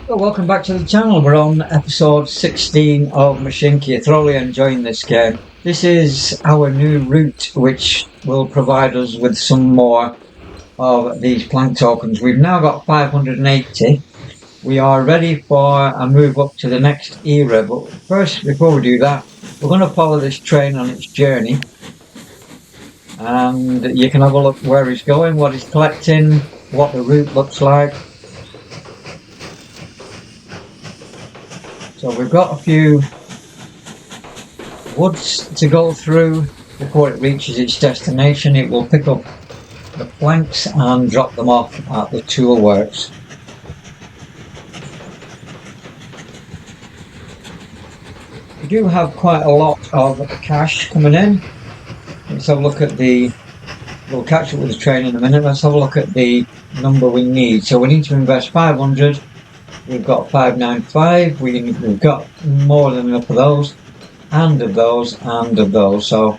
Well, welcome back to the channel. We're on episode 16 of Mashinky. I'm thoroughly enjoying this game. This is our new route, which will provide us with some more of these plank tokens. We've now got 580. We are ready for a move up to the next era. But first, before we do that, we're going to follow this train on its journey. And you can have a look where it's going, what it's collecting, what the route looks like. So we've got a few woods to go through before it reaches its destination. It will pick up the planks and drop them off at the Steelworks. We do have quite a lot of cash coming in. Let's have a look at we'll catch up with the train in a minute. Let's have a look at the number we need. So we need to invest 500. We've got 595. We've got more than enough of those, and of those, and of those. So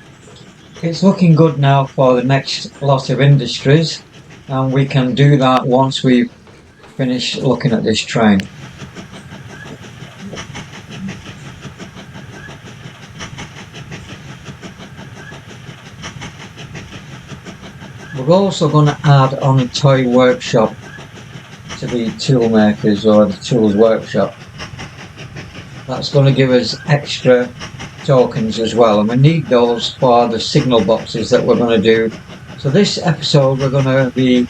it's looking good now for the next lot of industries, and we can do that once we've finished looking at this train. We're also going to add on a toy workshop to the tool makers or the tools workshop. That's going to give us extra tokens as well, and we need those for the signal boxes that we're going to do. So this episode we're going to be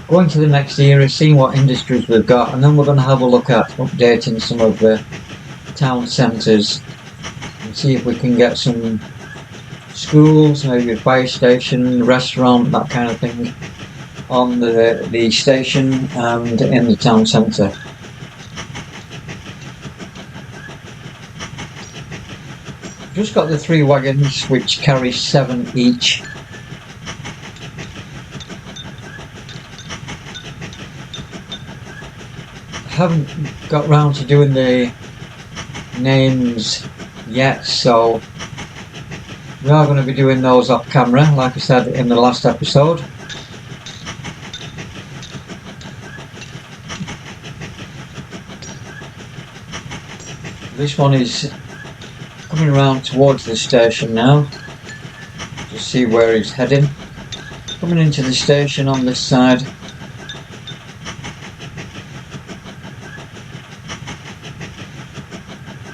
going to the next era, seeing what industries we've got, and then we're going to have a look at updating some of the town centres and see if we can get some schools, maybe a fire station, restaurant, that kind of thing on the station and in the town centre. Just got the 3 wagons which carry 7 each. Haven't got round to doing the names yet, so we are going to be doing those off camera, like I said in the last episode. This one is coming around towards the station now, to see where he's heading. Coming into the station on this side.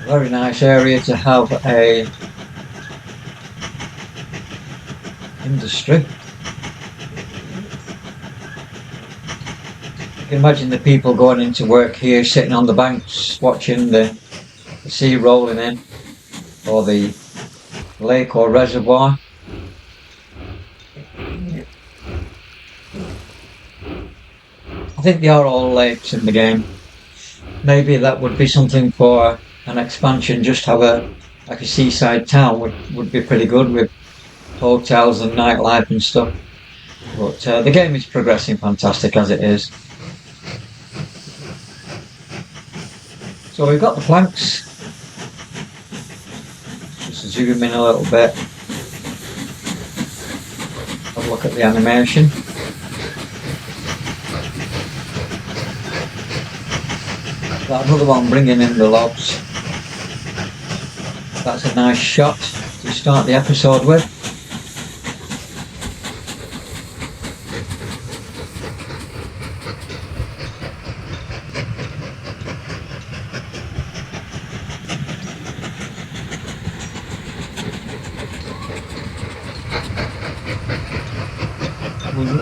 Very nice area to have a industry. You can imagine the people going into work here, sitting on the banks, watching the sea rolling in, or the lake or reservoir. I think they are all lakes in the game. Maybe that would be something for an expansion, just have like a seaside town would be pretty good with hotels and nightlife and stuff. But the game is progressing fantastic as it is. So we've got the planks. Just zoom in a little bit. Have a look at the animation. Got another one bringing in the logs. That's a nice shot to start the episode with.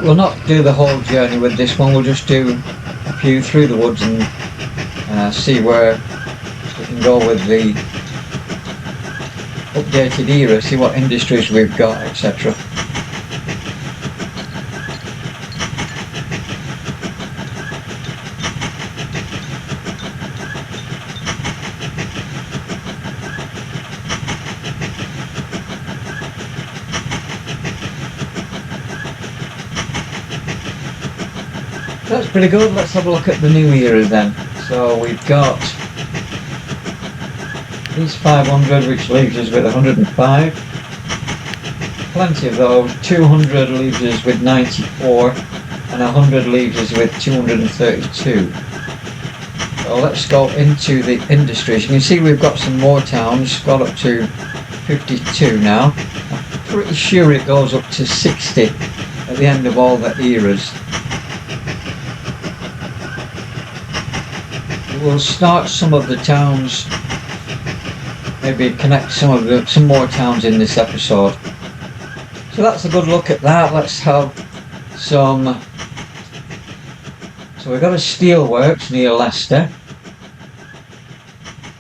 We'll not do the whole journey with this one, we'll just do a few through the woods and see where we can go with the updated era, see what industries we've got, etc. That's pretty good. Let's have a look at the new era then. So we've got these 500, which leaves us with 105. Plenty of those. 200 leaves us with 94, and 100 leaves us with 232. So let's go into the industries. You can see we've got some more towns, got up to 52 now. I'm pretty sure it goes up to 60 at the end of all the eras. We'll start some of the towns, maybe connect some more towns in this episode. So that's a good look at that. Let's have some. So we've got a steelworks near Leicester.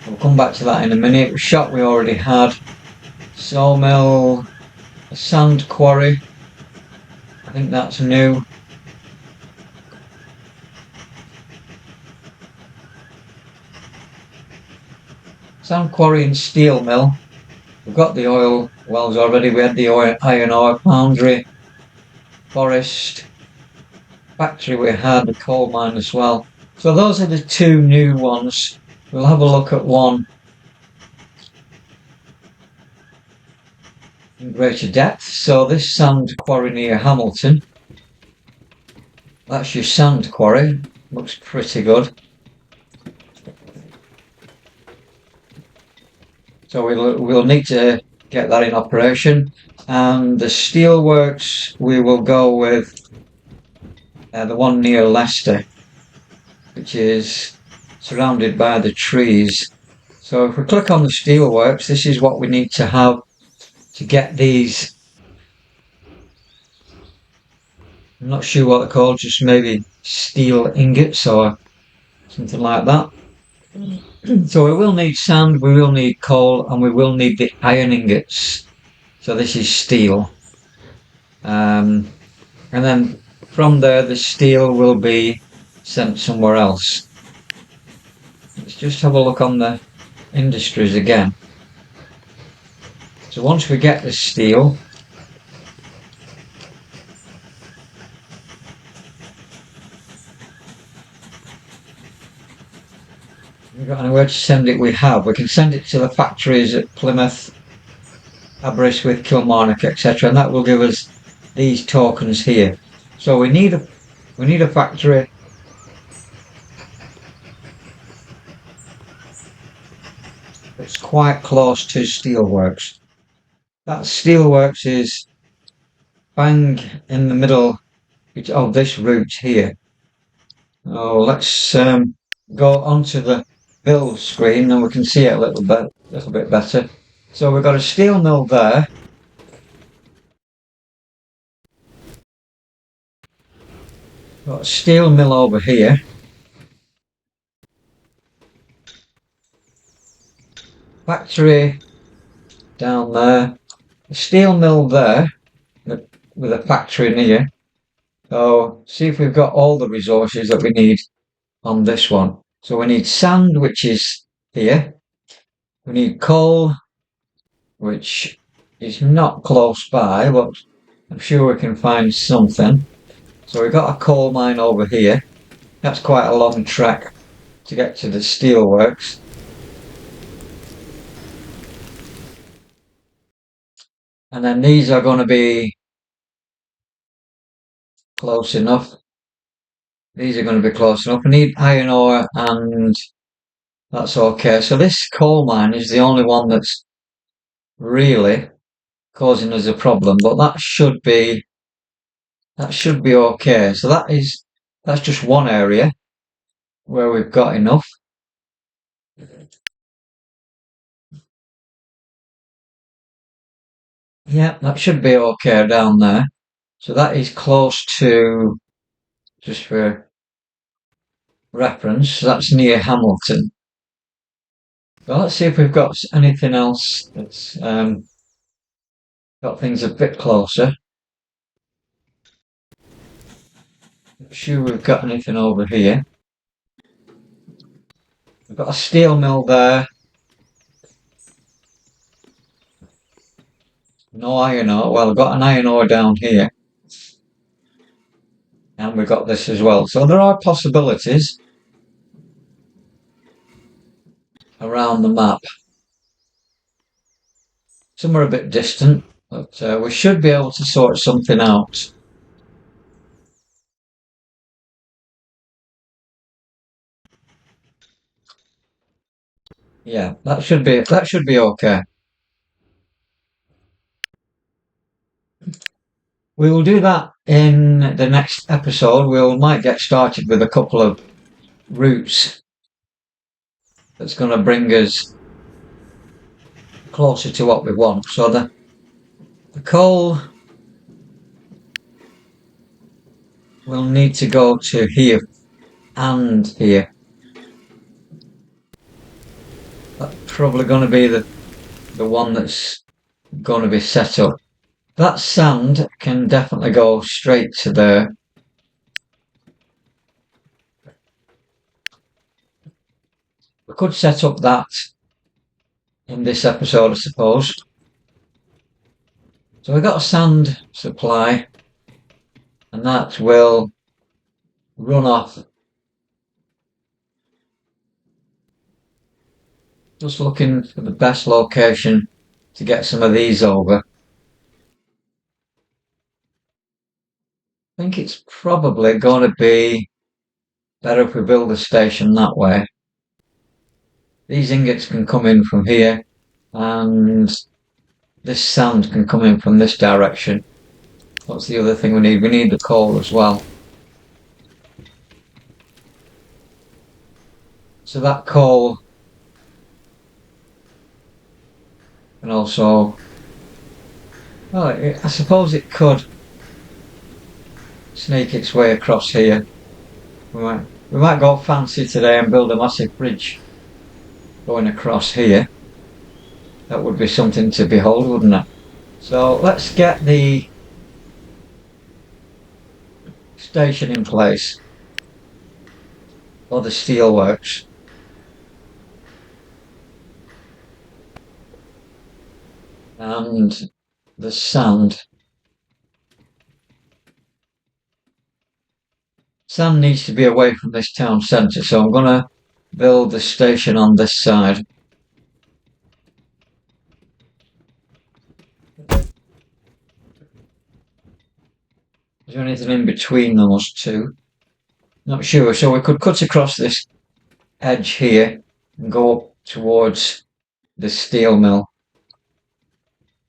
We'll come back to that in a minute. Shop we already had. Sawmill, a sand quarry. I think that's new. Sand quarry and steel mill. We've got the oil wells already. We had the iron ore foundry, forest, factory we had, the coal mine as well. So those are the two new ones. We'll have a look at one in greater depth. So this sand quarry near Hamilton. That's your sand quarry. Looks pretty good. So we'll need to get that in operation. And the steelworks, we will go with the one near Leicester, which is surrounded by the trees. So if we click on the steelworks, this is what we need to have to get these. I'm not sure what they're called, just maybe steel ingots or something like that. So we will need sand, we will need coal, and we will need the iron ingots. So this is steel. And then from there the steel will be sent somewhere else. Let's just have a look on the industries again. So once we get the steel, we've got anywhere to send it. We can send it to the factories at Plymouth, Aberystwyth, Kilmarnock, etc., and that will give us these tokens here. So we need a factory that's quite close to steelworks. That steelworks is bang in the middle of this route here. Oh, let's go onto the build screen and we can see it a little bit better. So we've got a steel mill there. Got a steel mill over here. Factory down there. A steel mill there with a factory near. So see if we've got all the resources that we need on this one. So we need sand, which is here. We need coal, which is not close by, but I'm sure we can find something. So we've got a coal mine over here. That's quite a long trek to get to the steelworks. And then these are going to be close enough. These are going to be close enough. We need iron ore and that's okay. So this coal mine is the only one that's really causing us a problem, but that should be okay. So that's just one area where we've got enough. Yeah, that should be okay down there. So that is close to, just for reference, that's near Hamilton. So let's see if we've got anything else that's got things a bit closer. Not sure we've got anything over here. We've got a steel mill there. No iron ore. Well, I've got an iron ore down here. And we've got this as well. So there are possibilities around the map. Some are a bit distant, but we should be able to sort something out. Yeah, that should be okay. We will do that in the next episode. We might get started with a couple of routes that's going to bring us closer to what we want. So the coal will need to go to here and here. That's probably going to be the one that's going to be set up. That sand can definitely go straight to there. We could set up that in this episode, I suppose. So we've got a sand supply, and that will run off. Just looking for the best location to get some of these over. I think it's probably going to be better if we build a station that way. These ingots can come in from here, and this sand can come in from this direction. What's the other thing we need? We need the coal as well. So that coal can also, well, I suppose it could sneak its way across here. We might go fancy today and build a massive bridge going across here. That would be something to behold, wouldn't it? So let's get the station in place, or the steelworks. And the sand. Sand needs to be away from this town centre, so I'm going to build the station on this side. Is there anything in between those two? Not sure. So we could cut across this edge here and go up towards the steel mill.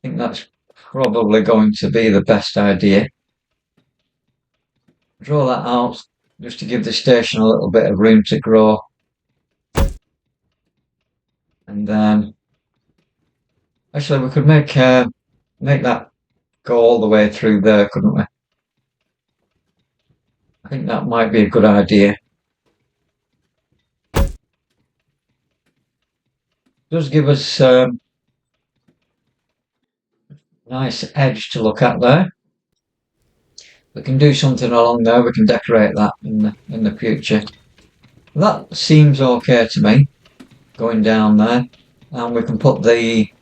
I think that's probably going to be the best idea. Draw that out just to give the station a little bit of room to grow. And then actually we could make that go all the way through there, couldn't we? I think that might be a good idea. Does give us nice edge to look at there. We can do something along there. We can decorate that in the future. That seems okay to me. Going down there, and we can put the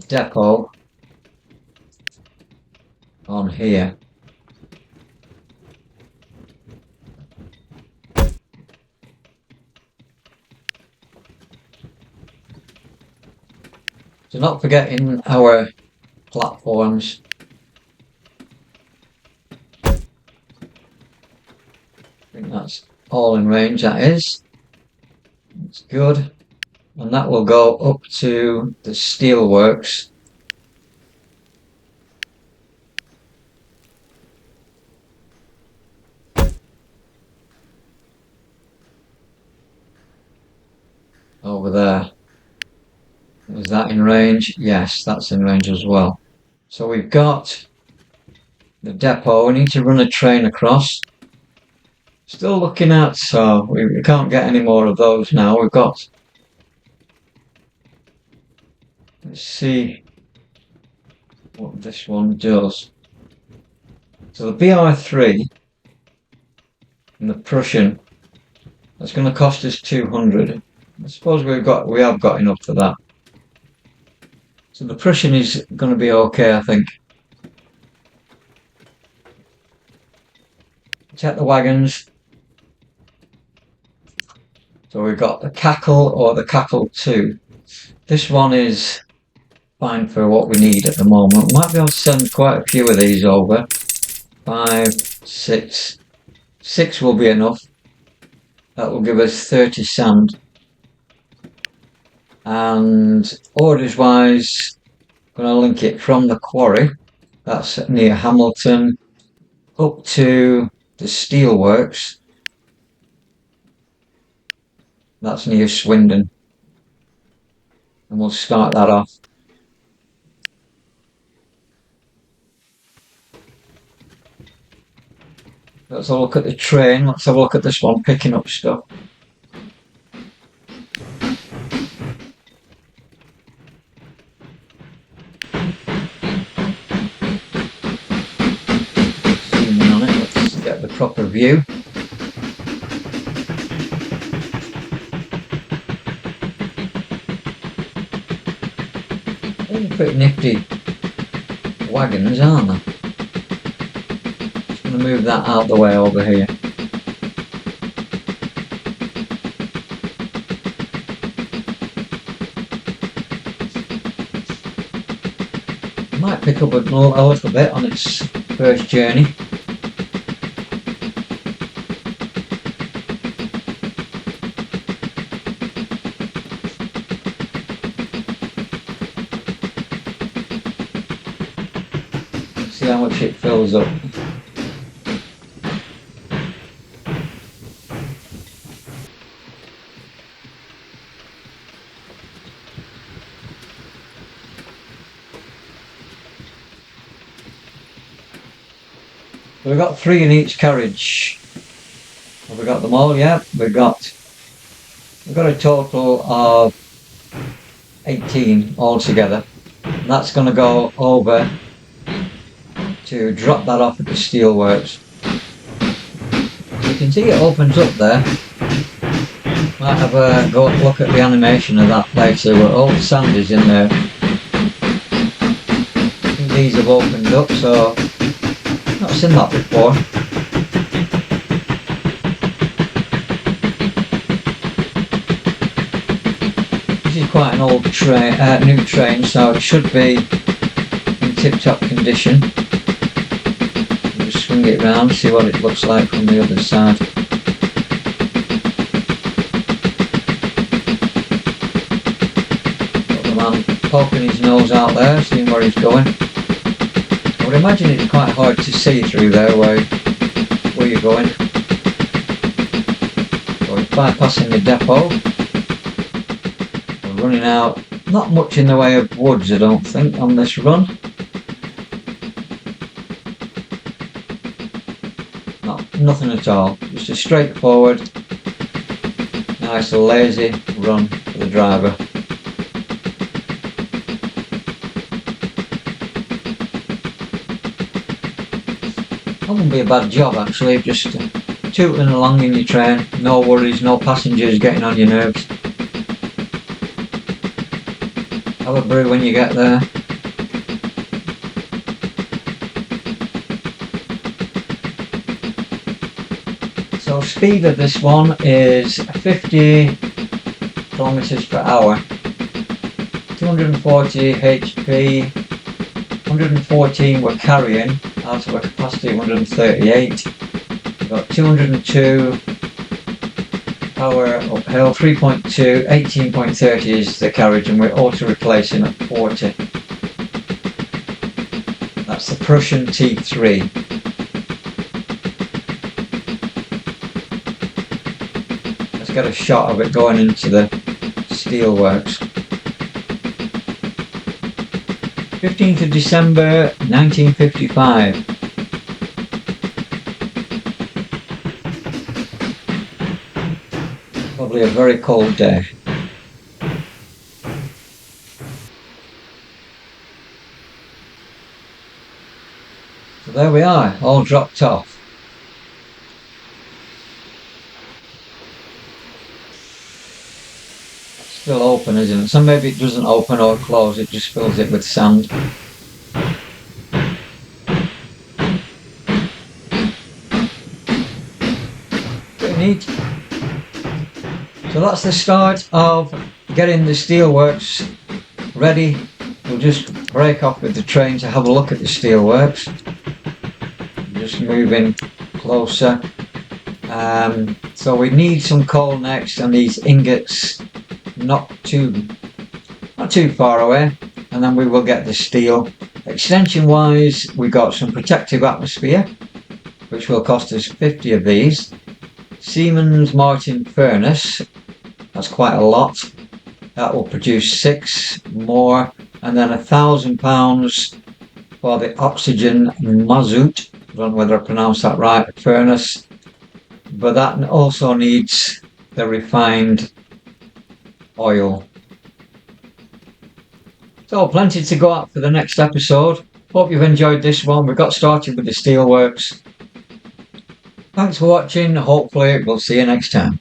depot on here. So not forgetting our platforms. I think that's all in range, that is. That's good. And that will go up to the steelworks. Over there. Is that in range? Yes, that's in range as well. So we've got the depot. We need to run a train across. Still looking at, so we can't get any more of those now. We've got, let's see what this one does. So the BR3 and the Prussian, that's going to cost us 200. I suppose we have got enough for that. So the Prussian is going to be okay, I think. Check the wagons. So we've got the Cackle or the Cackle 2. This one is fine for what we need at the moment. We might be able to send quite a few of these over. 5, 6. 6 will be enough. That will give us 30 sand. and orders wise, I'm going to link it from the quarry, that's near Hamilton, up to the Steelworks, that's near Swindon, and we'll start that off. Let's have a look at the train. Let's have a look at this one picking up stuff. Zoom in on it. Let's get the proper view. They're pretty nifty wagons, aren't they? Just going to move that out the way over here. Might pick up a little bit on its first journey. Let's see how much it fills up. We've got 3 in each carriage. Have we got them all? Yeah, we've got a total of 18 altogether. And that's going to go over to drop that off at the Steelworks. You can see it opens up there. Might have a go look at the animation of that later where all the sand is in there. I think these have opened up, so not seen that before. This is quite an old train, new train, so it should be in tip-top condition. I'll just swing it round, see what it looks like from the other side. Got the man poking his nose out there, seeing where he's going. I would imagine it's quite hard to see through there where you're going. So we're bypassing the depot. We're running out, not much in the way of woods I don't think on this run. Nothing at all, just a straightforward, nice lazy run for the driver. That wouldn't be a bad job actually, just tooting along in your train, no worries, no passengers getting on your nerves. Have a brew when you get there. So speed of this one is 50 kilometers per hour, 240 HP, 114 we're carrying out of a capacity of 138. We've got 202 power uphill, 3.2, 18.30 is the carriage, and we're auto replacing at 40. That's the Prussian T3. Let's get a shot of it going into the Steelworks. 15th of December 1955. Probably a very cold day. So there we are, all dropped off. Still open, isn't it? So maybe it doesn't open or close, it just fills it with sand. Pretty neat. So that's the start of getting the Steelworks ready. We'll just break off with the train to have a look at the Steelworks. Just moving closer. So we need some coal next, and these ingots not too not too far away, and then we will get the steel. Extension wise, we got some protective atmosphere, which will cost us 50 of these. Siemens Martin furnace, that's quite a lot. That will produce 6 more, and then £1,000 for the oxygen mazout. I don't know whether I pronounced that right, furnace, but that also needs the refined oil. So plenty to go at for the next episode. Hope you've enjoyed this one. We got started with the Steelworks. Thanks for watching. Hopefully we'll see you next time.